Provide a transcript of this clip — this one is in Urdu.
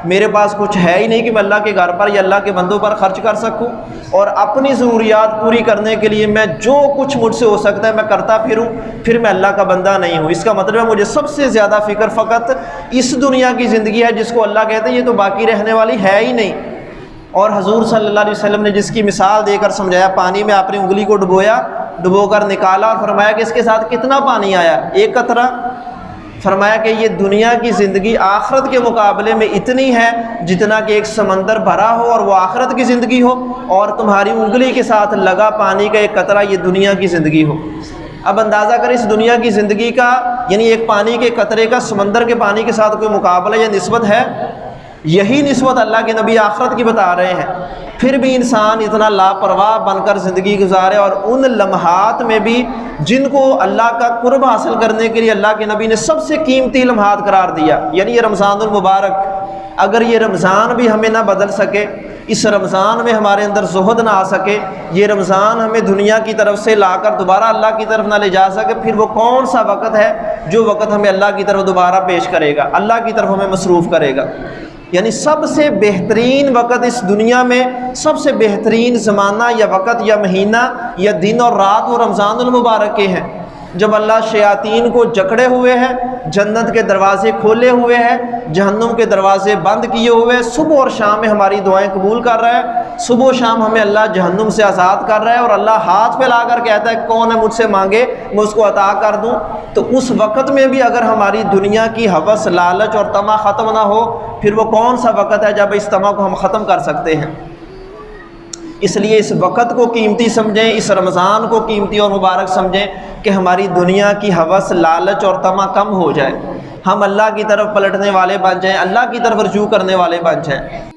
میرے پاس کچھ ہے ہی نہیں کہ میں اللہ کے گھر پر یا اللہ کے بندوں پر خرچ کر سکوں، اور اپنی ضروریات پوری کرنے کے لیے میں جو کچھ مجھ سے ہو سکتا ہے میں کرتا پھروں، پھر میں اللہ کا بندہ نہیں ہوں۔ اس کا مطلب ہے مجھے سب سے زیادہ فکر فقط اس دنیا کی زندگی ہے، جس کو اللہ کہتے ہیں یہ تو باقی رہنے والی ہے ہی نہیں۔ اور حضور صلی اللہ علیہ وسلم نے جس کی مثال دے کر سمجھایا، پانی میں اپنی انگلی کو ڈبویا، ڈبو کر نکالا اور فرمایا کہ اس کے ساتھ کتنا پانی آیا، ایک قطرہ۔ فرمایا کہ یہ دنیا کی زندگی آخرت کے مقابلے میں اتنی ہے جتنا کہ ایک سمندر بھرا ہو اور وہ آخرت کی زندگی ہو، اور تمہاری انگلی کے ساتھ لگا پانی کا ایک قطرہ یہ دنیا کی زندگی ہو۔ اب اندازہ کریں اس دنیا کی زندگی کا، یعنی ایک پانی کے قطرے کا سمندر کے پانی کے ساتھ کوئی مقابلہ یا نسبت ہے؟ یہی نسبت اللہ کے نبی آخرت کی بتا رہے ہیں۔ پھر بھی انسان اتنا لاپرواہ بن کر زندگی گزارے، اور ان لمحات میں بھی جن کو اللہ کا قرب حاصل کرنے کے لیے اللہ کے نبی نے سب سے قیمتی لمحات قرار دیا، یعنی یہ رمضان المبارک، اگر یہ رمضان بھی ہمیں نہ بدل سکے، اس رمضان میں ہمارے اندر زہد نہ آ سکے، یہ رمضان ہمیں دنیا کی طرف سے لا کر دوبارہ اللہ کی طرف نہ لے جا سکے، پھر وہ کون سا وقت ہے جو وقت ہمیں اللہ کی طرف دوبارہ پیش کرے گا، اللہ کی طرف ہمیں مصروف کرے گا؟ یعنی سب سے بہترین وقت اس دنیا میں، سب سے بہترین زمانہ یا وقت یا مہینہ یا دن اور رات وہ رمضان المبارک کے ہیں، جب اللہ شیاطین کو جکڑے ہوئے ہیں، جنت کے دروازے کھولے ہوئے ہیں، جہنم کے دروازے بند کیے ہوئے، صبح اور شام میں ہماری دعائیں قبول کر رہا ہے، صبح و شام ہمیں اللہ جہنم سے آزاد کر رہا ہے، اور اللہ ہاتھ پھیلا کر کہتا ہے کون ہے مجھ سے مانگے میں اس کو عطا کر دوں۔ تو اس وقت میں بھی اگر ہماری دنیا کی ہوس، لالچ اور طمع ختم نہ ہو، پھر وہ کون سا وقت ہے جب اس طمع کو ہم ختم کر سکتے ہیں؟ اس لیے اس وقت کو قیمتی سمجھیں، اس رمضان کو قیمتی اور مبارک سمجھیں کہ ہماری دنیا کی ہوس، لالچ اور طمع کم ہو جائے، ہم اللہ کی طرف پلٹنے والے بن جائیں، اللہ کی طرف رجوع کرنے والے بن جائیں۔